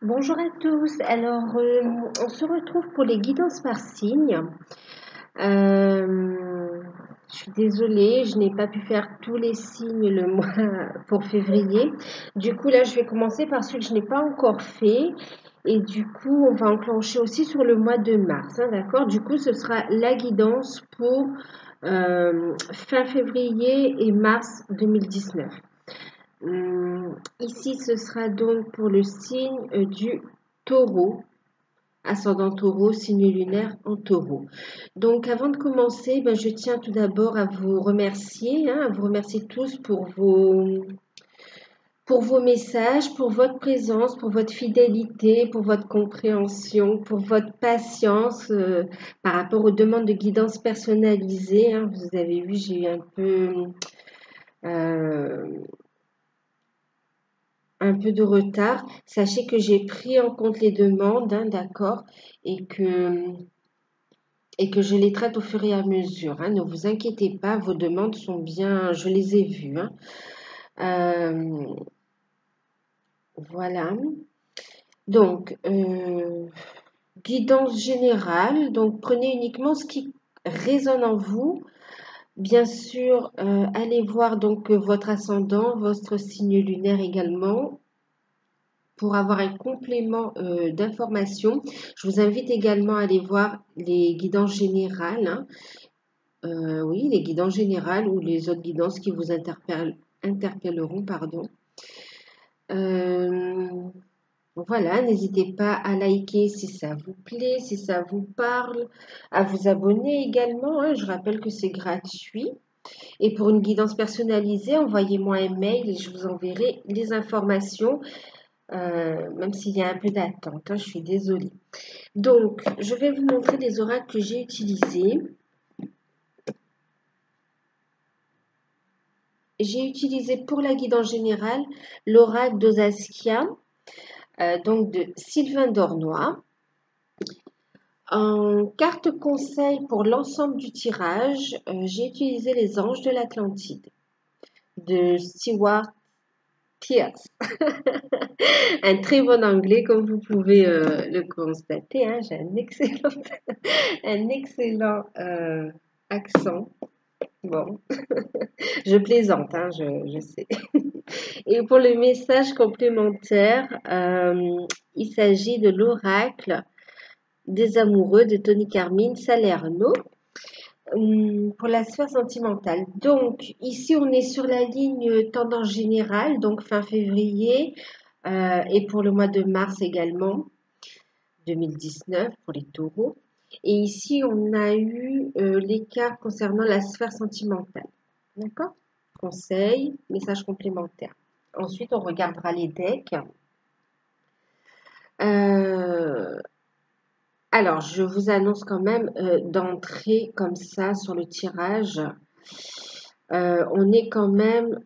Bonjour à tous. Alors, on se retrouve pour les guidances par signe. Euh, je suis désolée, je n'ai pas pu faire tous les signes le mois pour février. Du coup, là, je vais commencer par ce que je n'ai pas encore fait. Et du coup, on va enclencher aussi sur le mois de mars, hein, d'accord? Du coup, ce sera la guidance pour fin février et mars 2019. Ici, ce sera donc pour le signe du taureau, ascendant taureau, signe lunaire en taureau. Donc, avant de commencer, je tiens tout d'abord à vous remercier, à vous remercier tous pour vos messages, pour votre présence, pour votre fidélité, pour votre compréhension, pour votre patience par rapport aux demandes de guidance personnalisée. Vous avez vu, j'ai eu euh, un peu de retard. Sachez que j'ai pris en compte les demandes, d'accord, et que je les traite au fur et à mesure. Ne vous inquiétez pas, vos demandes sont bien, je les ai vues. Euh, voilà. Donc, guidance générale. Donc, prenez uniquement ce qui résonne en vous. Bien sûr, allez voir donc votre ascendant, votre signe lunaire également, pour avoir un complément d'information. Je vous invite également à aller voir les guidances générales, oui, les guidances générales ou les autres guidances qui vous interpelleront, pardon. Euh, voilà, n'hésitez pas à liker si ça vous plaît, si ça vous parle, à vous abonner également. Je rappelle que c'est gratuit. Et pour une guidance personnalisée, envoyez-moi un mail et je vous enverrai les informations. Même s'il y a un peu d'attente, je suis désolée. Donc, je vais vous montrer les oracles que j'ai utilisés. J'ai utilisé pour la guidance générale l'oracle d'Osaskia, donc de Sylvain Dornois. En carte conseil pour l'ensemble du tirage, j'ai utilisé les anges de l'Atlantide de Stewart Pearce. Un très bon anglais, comme vous pouvez le constater. J'ai un excellent accent. Bon, je plaisante, je sais. Et pour le message complémentaire, il s'agit de l'oracle des amoureux de Tony Carmine Salerno pour la sphère sentimentale. Donc, ici, on est sur la ligne tendance générale, donc fin février, et pour le mois de mars également, 2019 pour les taureaux. Et ici, on a eu l'écart concernant la sphère sentimentale. D'accord? Conseil, message complémentaire. Ensuite, on regardera les decks. Alors, je vous annonce quand même d'entrer comme ça sur le tirage. On est quand même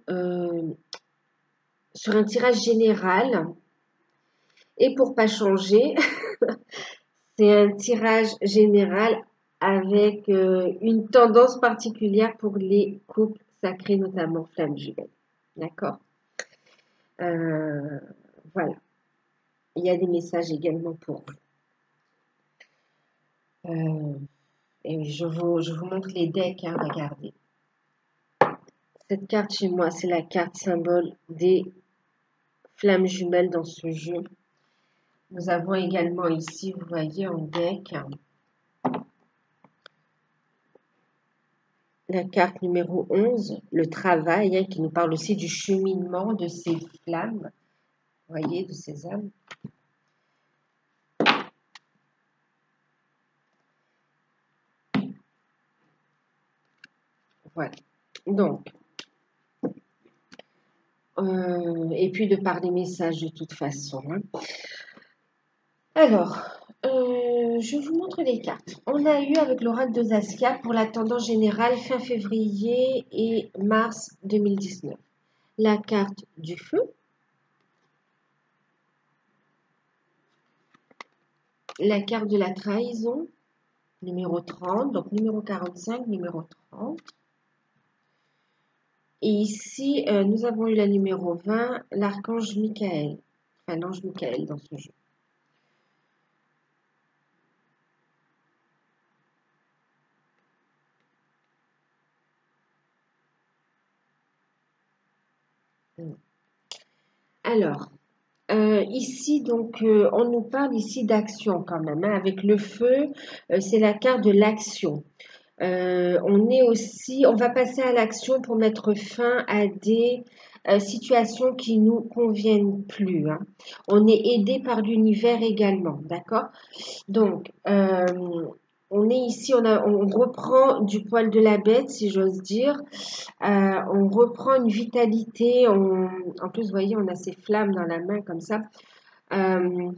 sur un tirage général. Et pour pas changer, c'est un tirage général avec une tendance particulière pour les couples sacrés, notamment flammes jumelles. D'accord? Voilà. Il y a des messages également pour vous. Et je vous montre les decks, regardez. Cette carte chez moi, c'est la carte symbole des flammes jumelles dans ce jeu. Nous avons également ici, vous voyez, en deck, la carte numéro 11, le travail, qui nous parle aussi du cheminement de ces flammes, vous voyez, de ces âmes. Voilà. Donc, et puis de par les messages de toute façon. Alors, je vous montre les cartes. On a eu avec l'oracle de Zaskia pour la tendance générale fin février et mars 2019. La carte du feu, la carte de la trahison, numéro 30, donc numéro 45, numéro 30. Et ici, nous avons eu la numéro 20, l'archange Michael, enfin l'ange Michael dans ce jeu. Alors, ici, donc, on nous parle ici d'action quand même, hein. Avec le feu, c'est la carte de l'action. On est aussi, on va passer à l'action pour mettre fin à des situations qui nous conviennent plus, hein. On est aidé par l'univers également, d'accord? Donc, on est ici, on reprend du poil de la bête, si j'ose dire. On reprend une vitalité. En plus, vous voyez, on a ces flammes dans la main comme ça. Euh,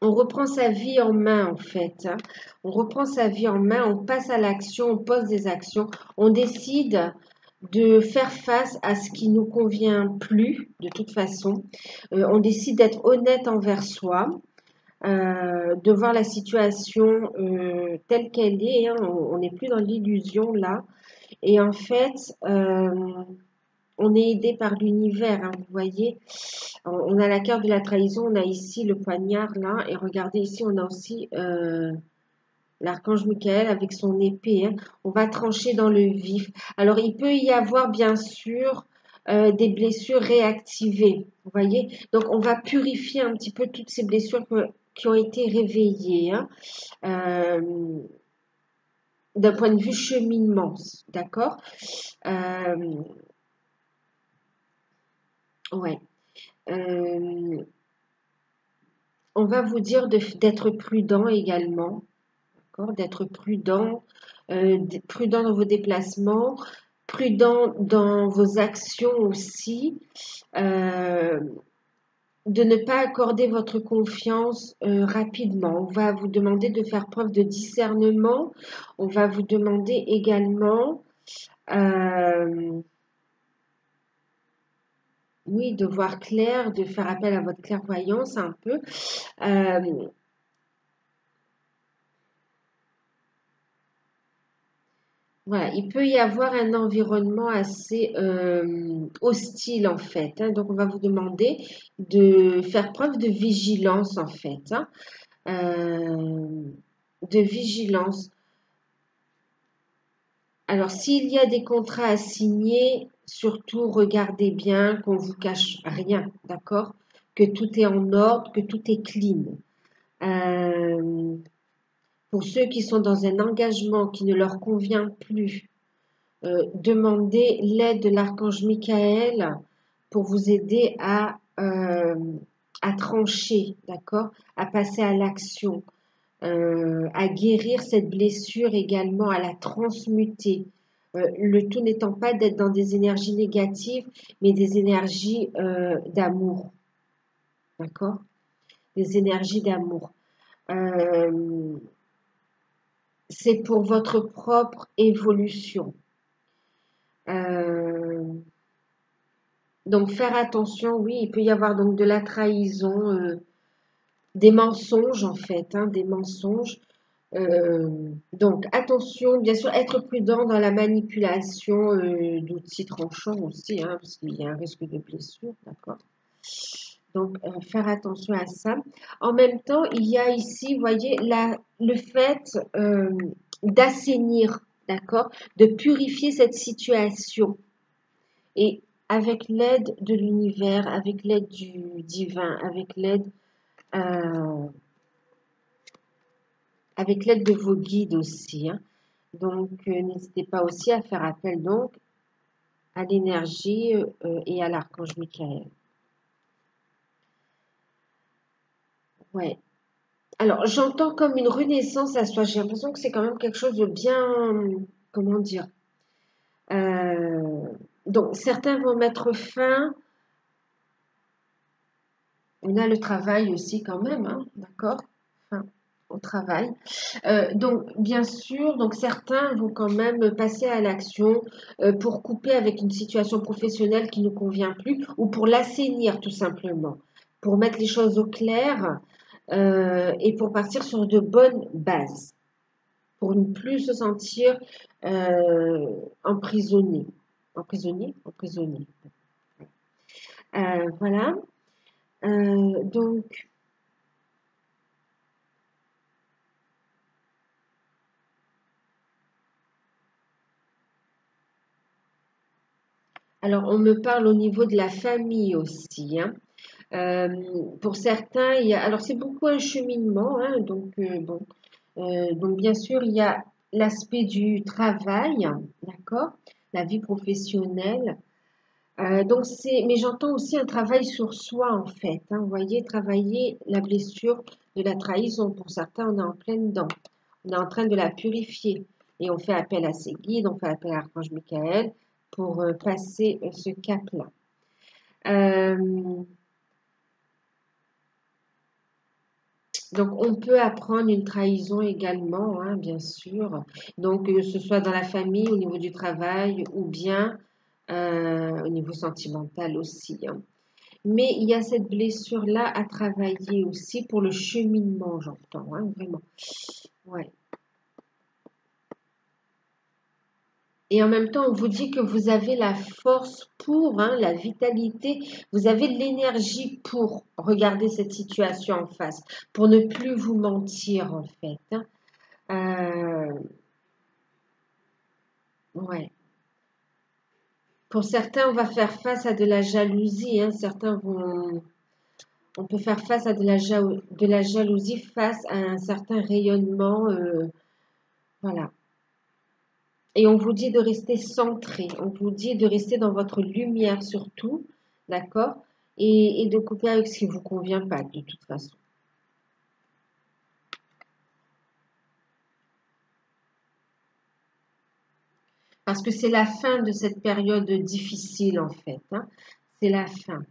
on reprend sa vie en main, en fait, hein. On reprend sa vie en main, on passe à l'action, on pose des actions, on décide de faire face à ce qui nous convient plus, de toute façon. On décide d'être honnête envers soi, de voir la situation telle qu'elle est, hein. On n'est plus dans l'illusion là. Et en fait, on est aidé par l'univers, hein, vous voyez. On a la carte de la trahison, on a ici le poignard là, et regardez ici, on a aussi l'archange Michael avec son épée, hein. On va trancher dans le vif. Alors, il peut y avoir bien sûr des blessures réactivées, vous voyez. Donc, on va purifier un petit peu toutes ces blessures qui ont été réveillées, hein, d'un point de vue cheminement, d'accord. Ouais. Euh, on va vous dire d'être prudent également, d'accord, d'être prudent, prudent dans vos déplacements, prudent dans vos actions aussi, euh, de ne pas accorder votre confiance rapidement. On va vous demander de faire preuve de discernement. On va vous demander également, euh, oui, de voir clair, de faire appel à votre clairvoyance un peu. Euh, Voilà, il peut y avoir un environnement assez hostile en fait, hein. Donc on va vous demander de faire preuve de vigilance en fait, hein. Euh, de vigilance. Alors s'il y a des contrats à signer, surtout regardez bien qu'on vous cache rien, d'accord? Que tout est en ordre, que tout est clean. Euh, pour ceux qui sont dans un engagement qui ne leur convient plus, demandez l'aide de l'archange Michael pour vous aider à trancher, d'accord, à passer à l'action, à guérir cette blessure également, à la transmuter. Le tout n'étant pas d'être dans des énergies négatives, mais des énergies d'amour, d'accord, des énergies d'amour. Euh, c'est pour votre propre évolution. Euh, Donc faire attention, oui, il peut y avoir donc de la trahison, des mensonges en fait, hein, des mensonges. Donc attention, bien sûr, être prudent dans la manipulation d'outils tranchants aussi, hein, parce qu'il y a un risque de blessure, d'accord. Donc faire attention à ça. En même temps, il y a ici, vous voyez, le fait d'assainir, d'accord, de purifier cette situation. Et avec l'aide de l'univers, avec l'aide du divin, euh, avec l'aide de vos guides aussi, hein. Donc, n'hésitez pas aussi à faire appel donc à l'énergie et à l'archange Michael. Ouais. Alors, j'entends comme une renaissance à soi. J'ai l'impression que c'est quand même quelque chose de bien, comment dire. Euh, donc, certains vont mettre fin. On a le travail aussi quand même, hein, d'accord? Enfin, au travail. Donc, bien sûr, donc certains vont quand même passer à l'action pour couper avec une situation professionnelle qui ne convient plus ou pour l'assainir tout simplement, pour mettre les choses au clair et pour partir sur de bonnes bases, pour ne plus se sentir emprisonné. Emprisonné? Emprisonné. Voilà. Donc, Alors, on me parle au niveau de la famille aussi, hein. Euh, pour certains, alors c'est beaucoup un cheminement, hein, donc bon. Donc bien sûr, il y a l'aspect du travail, d'accord, la vie professionnelle. Donc mais j'entends aussi un travail sur soi en fait, hein, vous voyez, travailler la blessure de la trahison. Pour certains, on est en pleine dedans, on est en train de la purifier et on fait appel à ses guides, on fait appel à l'archange Michael pour passer ce cap-là. Euh, Donc, on peut apprendre une trahison également, hein, bien sûr. Donc, que ce soit dans la famille, au niveau du travail, ou bien au niveau sentimental aussi, hein. Mais il y a cette blessure-là à travailler aussi pour le cheminement, j'entends, hein, vraiment. Ouais. Et en même temps, on vous dit que vous avez la force pour, hein, la vitalité, vous avez l'énergie pour regarder cette situation en face, pour ne plus vous mentir, en fait, hein. Euh, ouais. Pour certains, on va faire face à de la jalousie, hein. On peut faire face à de la jalousie face à un certain rayonnement, voilà. Et on vous dit de rester centré, on vous dit de rester dans votre lumière surtout, d'accord? Et de couper avec ce qui ne vous convient pas de toute façon. Parce que c'est la fin de cette période difficile en fait, hein. C'est la fin.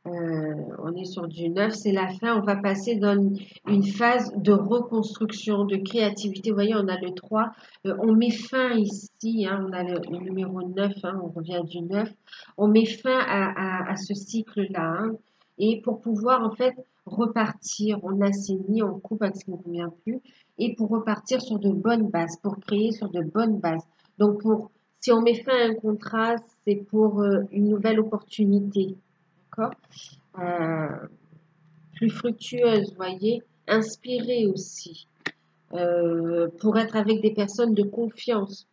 On est sur du neuf, c'est la fin. On va passer dans une phase de reconstruction, de créativité. Vous voyez, on a le 3. On met fin ici, hein, on a le numéro 9, hein, on revient du 9. On met fin à ce cycle-là, hein. Et pour pouvoir, en fait, repartir, on assainit, on coupe avec ce qui ne convient plus. Et pour repartir sur de bonnes bases, pour créer sur de bonnes bases. Donc, si on met fin à un contrat, c'est pour une nouvelle opportunité. D'accord? euh, Plus fructueuse, vous voyez, inspirée aussi, pour être avec des personnes de confiance,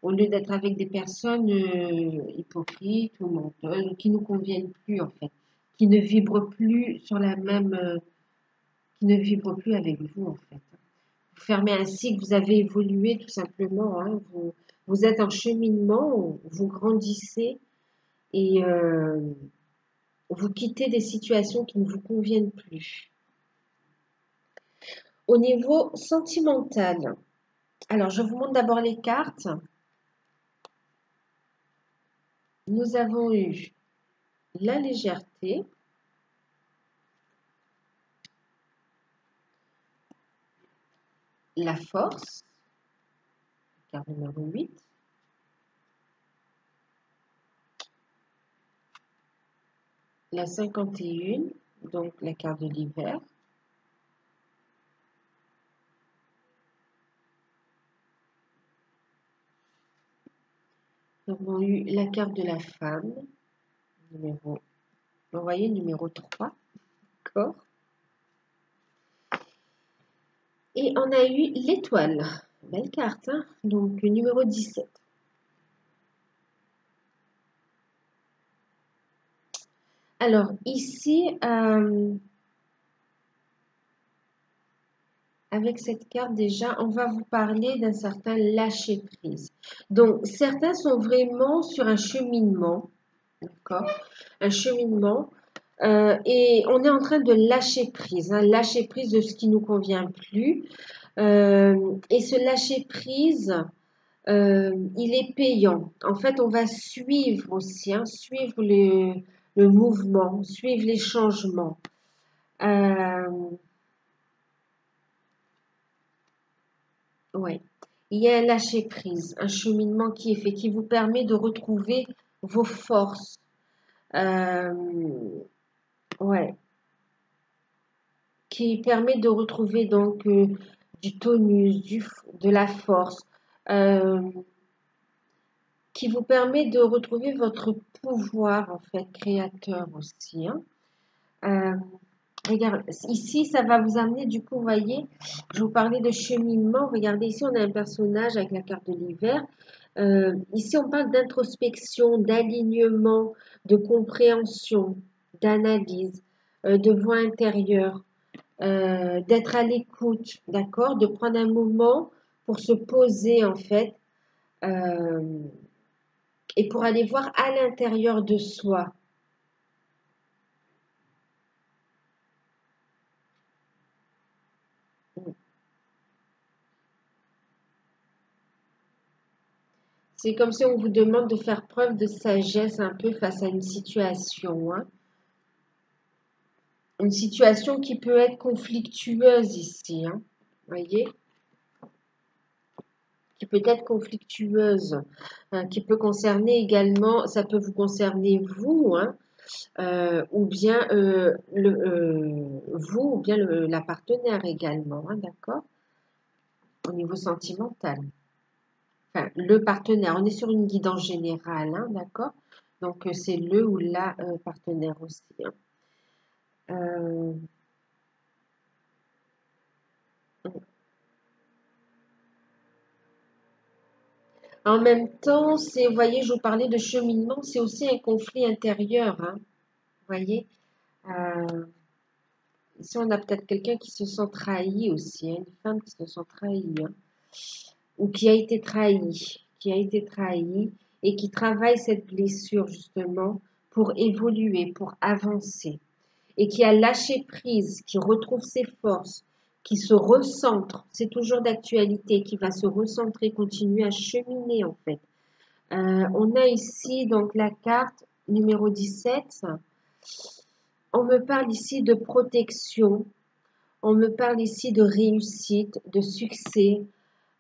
au lieu d'être avec des personnes hypocrites ou menteuses, qui ne nous conviennent plus en fait, qui ne vibrent plus sur la même, qui ne vibrent plus avec vous en fait. Vous fermez un cycle, vous avez évolué tout simplement, hein, vous êtes en cheminement, vous grandissez et vous quittez des situations qui ne vous conviennent plus. Au niveau sentimental, alors je vous montre d'abord les cartes. Nous avons eu la légèreté, la force, carte numéro 8, la 51, donc la carte de l'hiver, nous avons eu la carte de la femme, numéro, vous voyez, numéro 3, d'accord. Et on a eu l'étoile, belle carte, hein, donc numéro 17. Alors ici, avec cette carte déjà, on va vous parler d'un certain lâcher-prise. Donc certains sont vraiment sur un cheminement, d'accord? Un cheminement. Et on est en train de lâcher prise, hein, lâcher prise de ce qui nous convient plus. Et ce lâcher prise, il est payant. En fait, on va suivre aussi, hein, suivre le mouvement, suivre les changements. Ouais. Il y a un lâcher prise, un cheminement qui est fait, qui vous permet de retrouver vos forces. Euh, ouais. Qui permet de retrouver donc du tonus, de la force, euh, qui vous permet de retrouver votre pouvoir en fait créateur aussi, hein. Euh, Regarde, ici, ça va vous amener, du coup, vous voyez, je vous parlais de cheminement. Regardez, ici, on a un personnage avec la carte de l'hiver. Ici, on parle d'introspection, d'alignement, de compréhension, d'analyse, de voix intérieure, d'être à l'écoute, d'accord? De prendre un moment pour se poser, en fait, euh, et pour aller voir à l'intérieur de soi. C'est comme si on vous demande de faire preuve de sagesse un peu face à une situation, hein. Une situation qui peut être conflictueuse ici, hein. Voyez? Qui peut être conflictueuse, qui peut concerner également, ça peut vous concerner vous, hein, ou bien vous, ou bien la partenaire également, hein, d'accord? Au niveau sentimental. Enfin, le partenaire, on est sur une guidance générale, hein, d'accord? Donc, c'est le ou la partenaire aussi, hein. Euh, En même temps, c'est, vous voyez, je vous parlais de cheminement, c'est aussi un conflit intérieur, hein, vous voyez. Euh, Ici, on a peut-être quelqu'un qui se sent trahi aussi, hein, une femme qui se sent trahie, hein, ou qui a été trahi et qui travaille cette blessure justement pour évoluer, pour avancer, et qui a lâché prise, qui retrouve ses forces, qui se recentre, c'est toujours d'actualité, qui va se recentrer, continuer à cheminer en fait. On a ici donc la carte numéro 17. On me parle ici de protection, on me parle ici de réussite, de succès.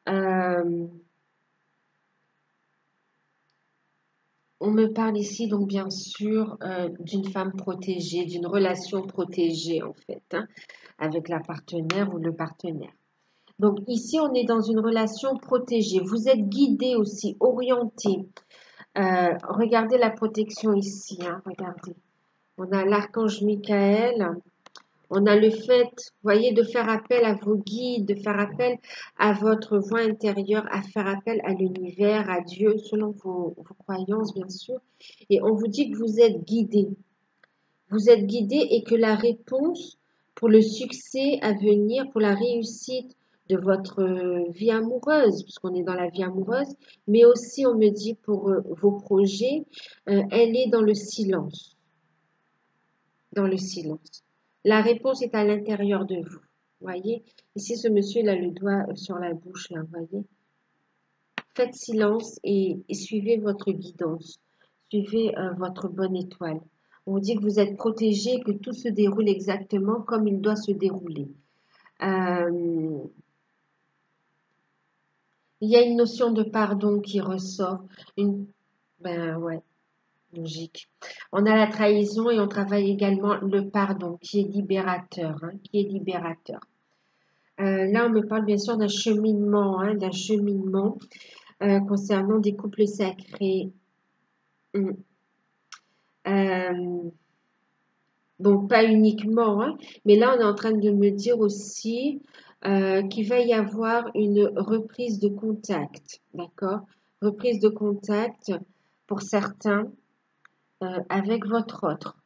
Euh, on me parle ici donc bien sûr d'une femme protégée, d'une relation protégée en fait, hein, avec la partenaire ou le partenaire. Donc ici, on est dans une relation protégée. Vous êtes guidé aussi, orienté. Regardez la protection ici, hein, regardez. On a l'archange Michael. On a le fait, vous voyez, de faire appel à vos guides, de faire appel à votre voix intérieure, à faire appel à l'univers, à Dieu, selon vos croyances, bien sûr. Et on vous dit que vous êtes guidé. Vous êtes guidé et que la réponse pour le succès à venir, pour la réussite de votre vie amoureuse, puisqu'on est dans la vie amoureuse, mais aussi, on me dit, pour vos projets, elle est dans le silence, dans le silence. La réponse est à l'intérieur de vous. Voyez, ici ce monsieur il a le doigt sur la bouche là, voyez. Faites silence et suivez votre guidance, suivez votre bonne étoile. On vous dit que vous êtes protégé, que tout se déroule exactement comme il doit se dérouler. Euh, il y a une notion de pardon qui ressort. Ben ouais, logique. On a la trahison et on travaille également le pardon qui est libérateur, hein, qui est libérateur. Là, on me parle bien sûr d'un cheminement concernant des couples sacrés. Mm. Euh, bon, pas uniquement, hein, mais là, on est en train de me dire aussi qu'il va y avoir une reprise de contact, d'accord? Reprise de contact pour certains avec votre autre.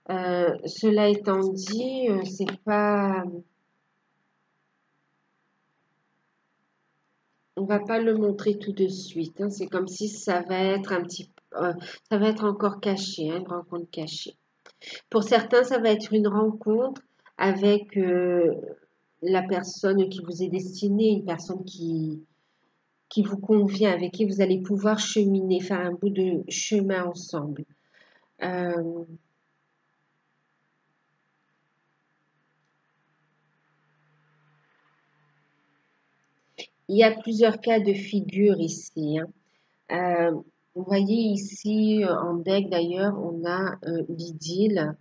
Cela étant dit, c'est pas, on va pas le montrer tout de suite, hein. C'est comme si ça va être ça va être encore caché, hein, une rencontre cachée. Pour certains, ça va être une rencontre avec la personne qui vous est destinée, une personne qui vous convient, avec qui vous allez pouvoir cheminer, faire un bout de chemin ensemble. Euh, il y a plusieurs cas de figure ici, hein. Euh, vous voyez ici en deck d'ailleurs, on a l'idylle.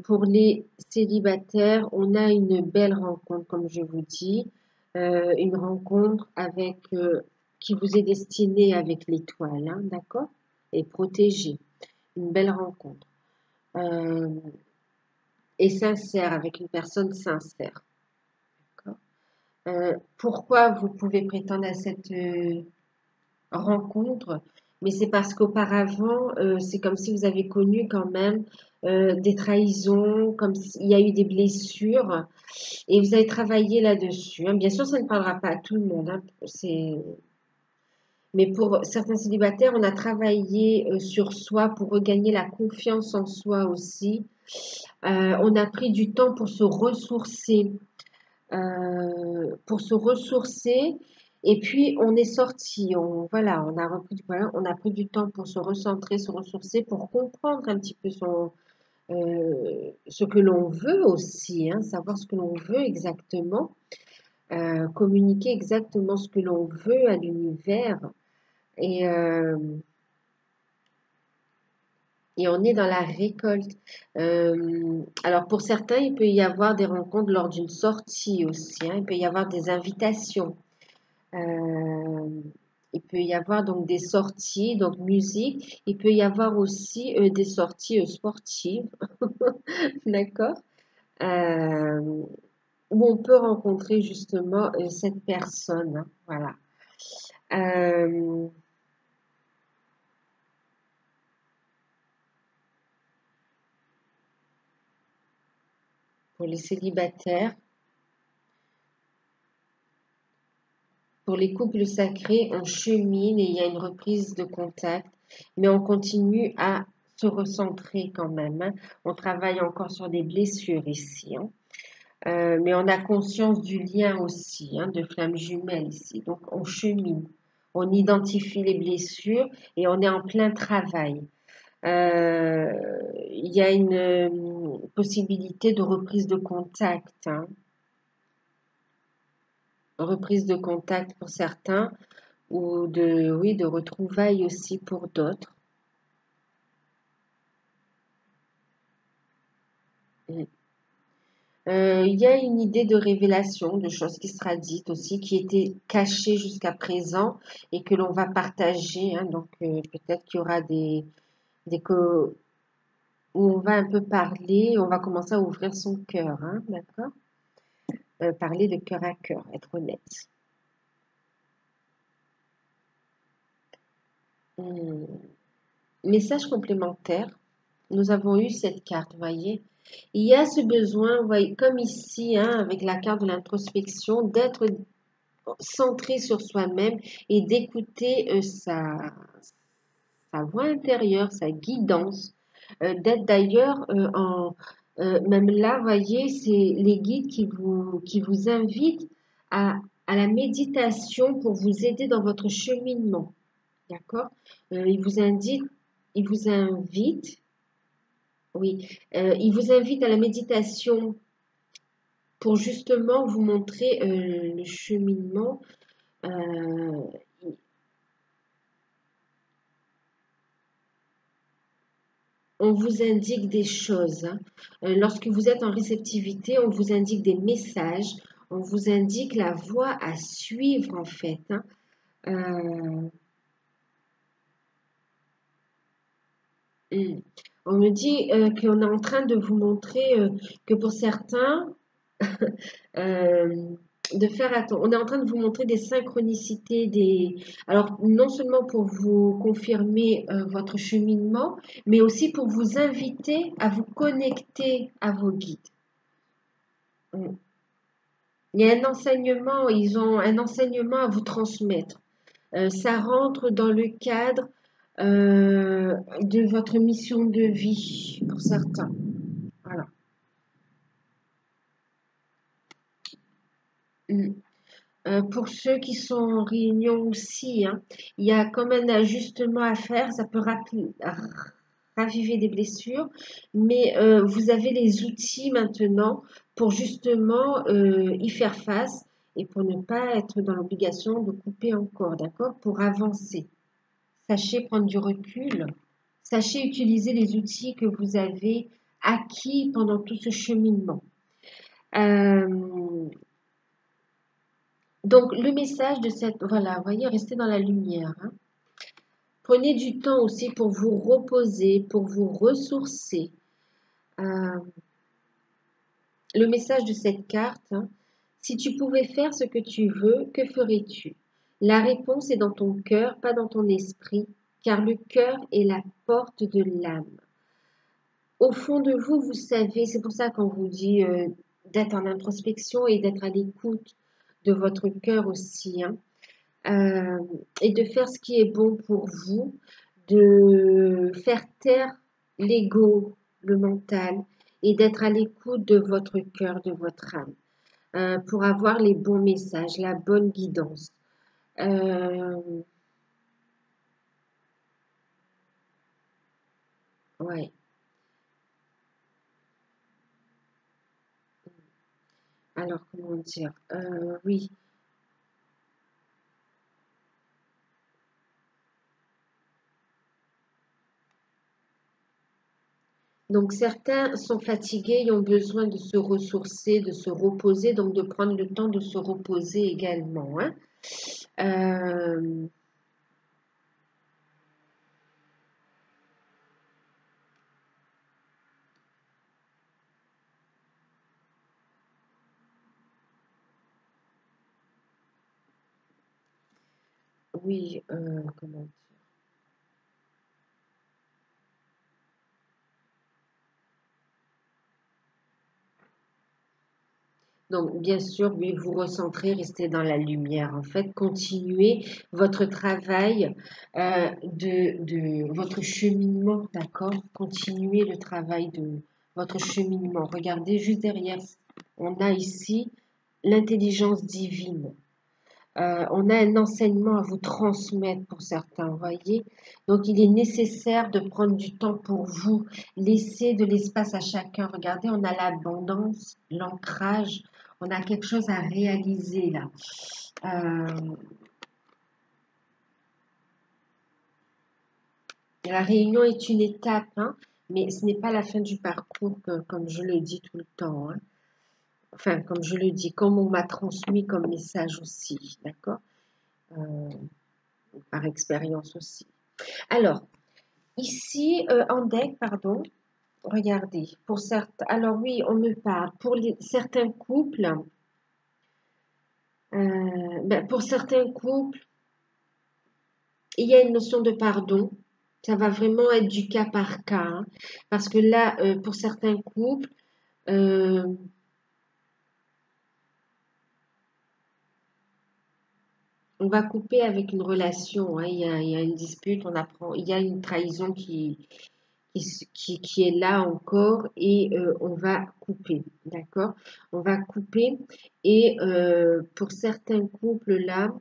Pour les célibataires, on a une belle rencontre, comme je vous dis, une rencontre avec qui vous est destinée avec l'étoile, hein, d'accord? Et protégée. Une belle rencontre. Euh, et sincère, avec une personne sincère. D'accord. Pourquoi vous pouvez prétendre à cette rencontre, mais c'est parce qu'auparavant, c'est comme si vous avez connu quand même des trahisons, comme s'il y a eu des blessures, et vous avez travaillé là-dessus, hein. Bien sûr, ça ne parlera pas à tout le monde, hein, mais pour certains célibataires, on a travaillé sur soi pour regagner la confiance en soi aussi. On a pris du temps pour se ressourcer. Et puis on est sorti, voilà, on a repris, voilà, on a pris du temps pour se recentrer, se ressourcer, pour comprendre un petit peu ce que l'on veut aussi, hein, savoir ce que l'on veut exactement, communiquer exactement ce que l'on veut à l'univers. Et, euh, et on est dans la récolte. Alors pour certains, il peut y avoir des rencontres lors d'une sortie aussi, hein, il peut y avoir des invitations. Euh, il peut y avoir donc des sorties, donc musique. Il peut y avoir aussi des sorties sportives, d'accord? Euh, Où on peut rencontrer justement cette personne, hein, voilà. Euh, pour les célibataires, pour les couples sacrés, on chemine et il y a une reprise de contact, mais on continue à se recentrer quand même, hein. On travaille encore sur des blessures ici, hein. Mais on a conscience du lien aussi, hein, de flammes jumelles ici. Donc on chemine, on identifie les blessures et on est en plein travail. Euh, il y a une possibilité de reprise de contact, hein, reprise de contact pour certains ou oui, de retrouvailles aussi pour d'autres. Mm. Il y a une idée de révélation, de choses qui sera dite aussi, qui était cachée jusqu'à présent et que l'on va partager, hein. Donc peut-être qu'il y aura où on va un peu parler, on va commencer à ouvrir son cœur, hein, d'accord? Parler de cœur à cœur, être honnête. Hmm. Message complémentaire. Nous avons eu cette carte, vous voyez. Il y a ce besoin, vous voyez, comme ici, hein, avec la carte de l'introspection, d'être centré sur soi-même et d'écouter sa voix intérieure, sa guidance, d'être d'ailleurs même là, vous voyez, c'est les guides qui vous invitent à, à la méditation pour vous aider dans votre cheminement. D'accord? Ils vous invitent, oui, ils vous invitent à la méditation pour justement vous montrer le cheminement. Euh, on vous indique des choses, hein. Lorsque vous êtes en réceptivité, on vous indique des messages, on vous indique la voie à suivre en fait, hein. Euh, mm. On me dit qu'on est en train de vous montrer que pour certains, euh, de faire attention. On est en train de vous montrer des synchronicités, alors non seulement pour vous confirmer votre cheminement, mais aussi pour vous inviter à vous connecter à vos guides. Mm. Il y a un enseignement, ils ont un enseignement à vous transmettre. Ça rentre dans le cadre de votre mission de vie pour certains. Voilà. Mm. Pour ceux qui sont en réunion aussi, hein, il y a comme un ajustement à faire. Ça peut raviver des blessures, mais vous avez les outils maintenant pour justement y faire face et pour ne pas être dans l'obligation de couper encore, d'accord? Pour avancer. Sachez prendre du recul. Sachez utiliser les outils que vous avez acquis pendant tout ce cheminement. Euh, donc, le message de cette... Voilà, vous voyez, restez dans la lumière, hein. Prenez du temps aussi pour vous reposer, pour vous ressourcer. Euh, le message de cette carte, hein, si tu pouvais faire ce que tu veux, que ferais-tu? La réponse est dans ton cœur, pas dans ton esprit, car le cœur est la porte de l'âme. Au fond de vous, vous savez, c'est pour ça qu'on vous dit d'être en introspection et d'être à l'écoute de votre cœur aussi, hein, euh, et de faire ce qui est bon pour vous, de faire taire l'ego, le mental, et d'être à l'écoute de votre cœur, de votre âme, pour avoir les bons messages, la bonne guidance. Ouais. Alors, comment dire? Oui. Donc, certains sont fatigués et ont besoin de se ressourcer, de se reposer, donc de prendre le temps de se reposer également, hein. Euh, oui, comment dire? Donc, bien sûr, oui, vous recentrez, restez dans la lumière. En fait, continuez votre travail de votre cheminement, d'accord? Continuez le travail de votre cheminement. Regardez juste derrière, on a ici l'intelligence divine. On a un enseignement à vous transmettre pour certains, vous voyez. Donc, il est nécessaire de prendre du temps pour vous, laisser de l'espace à chacun. Regardez, on a l'abondance, l'ancrage, on a quelque chose à réaliser là. Euh, la réunion est une étape, hein, mais ce n'est pas la fin du parcours, comme je le dis tout le temps, hein. Enfin, comme je le dis, comme on m'a transmis comme message aussi, d'accord? Euh, Par expérience aussi. Alors, ici, en deck, pardon, regardez, pour certains, alors oui, on me parle, pour certains couples, pour certains couples, il y a une notion de pardon. Ça va vraiment être du cas par cas, hein, parce que là, pour certains couples, euh, on va couper avec une relation, hein, il y a une dispute, on apprend, il y a une trahison qui est là encore et on va couper, d'accord? On va couper et pour certains couples là,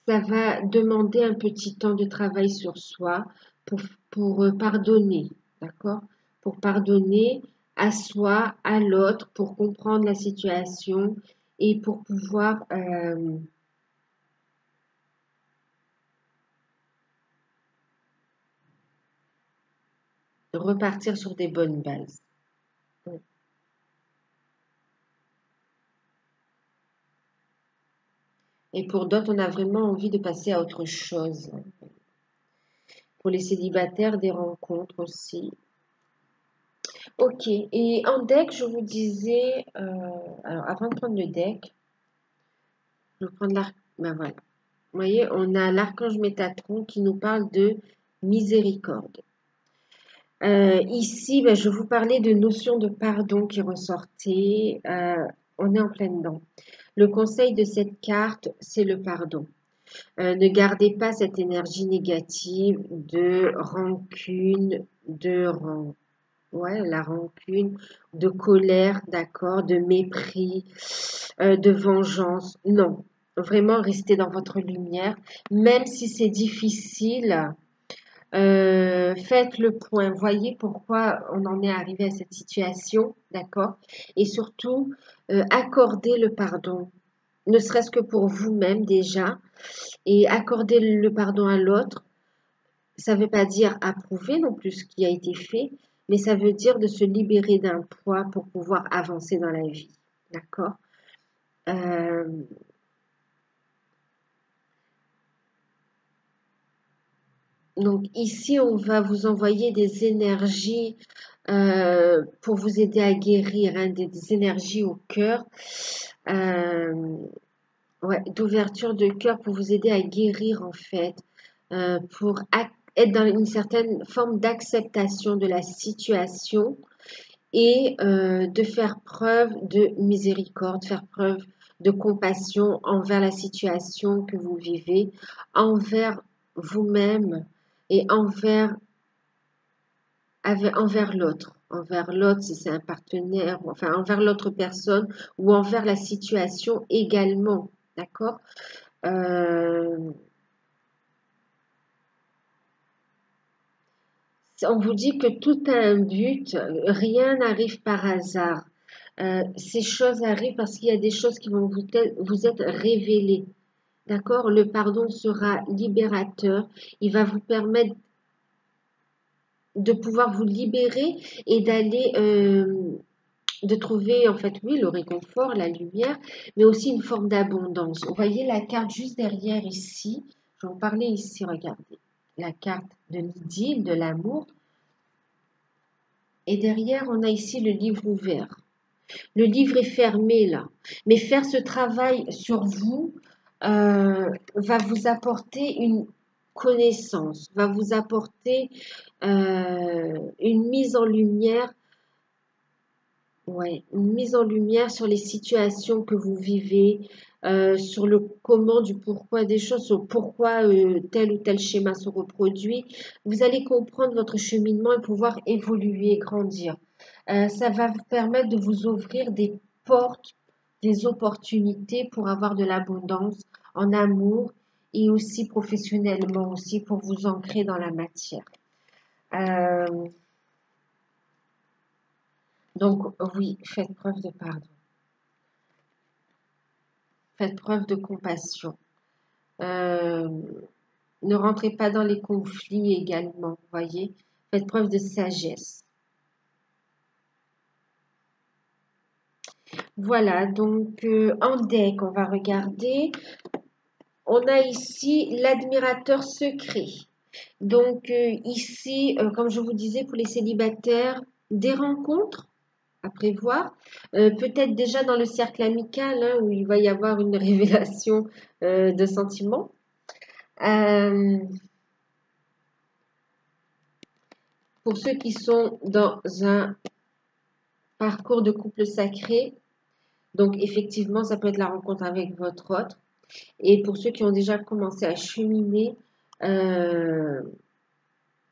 ça va demander un petit temps de travail sur soi pour, pour pardonner, d'accord? Pour pardonner à soi, à l'autre, pour comprendre la situation et pour pouvoir repartir sur des bonnes bases. Ouais. Et pour d'autres, on a vraiment envie de passer à autre chose. Pour les célibataires, des rencontres aussi. Ok, et en deck, je vous disais, alors avant de prendre le deck, je vais prendre l'arc, ben voilà. Vous voyez, on a l'archange Métatron qui nous parle de miséricorde. Ici, ben, je vous parlais de notion de pardon qui ressortait. On est en plein dedans. Le conseil de cette carte, c'est le pardon. Ne gardez pas cette énergie négative de rancune, ouais, la rancune, de colère, d'accord, de mépris, de vengeance. Non, vraiment restez dans votre lumière, même si c'est difficile. Faites le point, voyez pourquoi on en est arrivé à cette situation, d'accord? Et surtout, accordez le pardon, ne serait-ce que pour vous-même déjà, et accorder le pardon à l'autre. Ça ne veut pas dire approuver non plus ce qui a été fait, mais ça veut dire de se libérer d'un poids pour pouvoir avancer dans la vie. D'accord? Euh, donc ici, on va vous envoyer des énergies pour vous aider à guérir, hein, des énergies au cœur. Euh, ouais, d'ouverture de cœur pour vous aider à guérir en fait, pour être dans une certaine forme d'acceptation de la situation et de faire preuve de miséricorde, faire preuve de compassion envers la situation que vous vivez, envers vous-même et envers l'autre si c'est un partenaire, enfin envers l'autre personne ou envers la situation également, d'accord? Euh, on vous dit que tout a un but, rien n'arrive par hasard. Ces choses arrivent parce qu'il y a des choses qui vont vous être révélées. D'accord? Le pardon sera libérateur. Il va vous permettre de pouvoir vous libérer et d'aller, de trouver, en fait, oui, le réconfort, la lumière, mais aussi une forme d'abondance. Vous voyez la carte juste derrière ici. Je vais en parler ici, regardez. La carte de l'idylle, de l'amour. Et derrière, on a ici le livre ouvert. Le livre est fermé là. Mais faire ce travail sur vous va vous apporter une connaissance, va vous apporter une mise en lumière, ouais, une mise en lumière sur les situations que vous vivez, sur le comment, du pourquoi des choses, sur pourquoi tel ou tel schéma se reproduit. Vous allez comprendre votre cheminement et pouvoir évoluer, grandir. Ça va vous permettre de vous ouvrir des portes, des opportunités pour avoir de l'abondance en amour et aussi professionnellement aussi pour vous ancrer dans la matière. Euh, donc oui, faites preuve de pardon, faites preuve de compassion. Euh, ne rentrez pas dans les conflits également, voyez. Faites preuve de sagesse. Voilà, donc en deck, on va regarder. On a ici l'admirateur secret. Donc ici, comme je vous disais, pour les célibataires, des rencontres à prévoir. Peut-être déjà dans le cercle amical, hein, où il va y avoir une révélation de sentiments. Euh, pour ceux qui sont dans un parcours de couple sacré, donc effectivement, ça peut être la rencontre avec votre autre. Et pour ceux qui ont déjà commencé à cheminer, euh,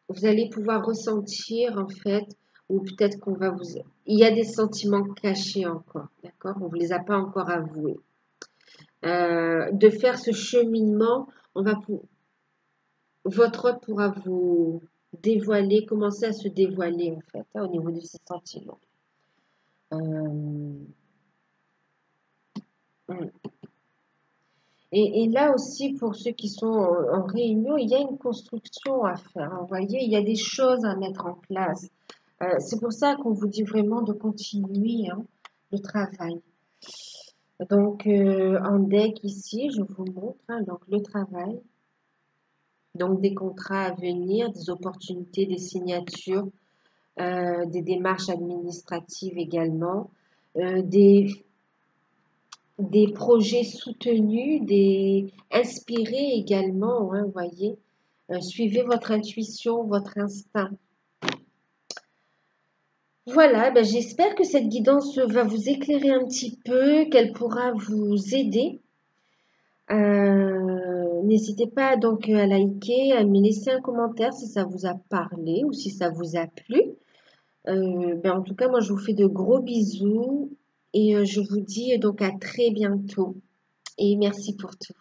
vous allez pouvoir ressentir en fait, ou peut-être qu'on va vous... Il y a des sentiments cachés encore, d'accord? On ne vous les a pas encore avoués. De faire ce cheminement, votre autre pourra vous dévoiler, commencer à se dévoiler en fait, hein, au niveau de ses sentiments. Euh, Et là aussi, pour ceux qui sont en réunion, il y a une construction à faire. Vous voyez, il y a des choses à mettre en place. C'est pour ça qu'on vous dit vraiment de continuer hein, le travail. Donc, en deck ici, je vous montre hein, donc le travail. Donc, des contrats à venir, des opportunités, des signatures, des démarches administratives également, des projets soutenus, des inspirés également, hein, vous voyez. Suivez votre intuition, votre instinct. Voilà, ben j'espère que cette guidance va vous éclairer un petit peu, qu'elle pourra vous aider. N'hésitez pas donc à liker, à me laisser un commentaire si ça vous a parlé ou si ça vous a plu. Ben en tout cas, moi je vous fais de gros bisous et je vous dis donc à très bientôt et merci pour tout.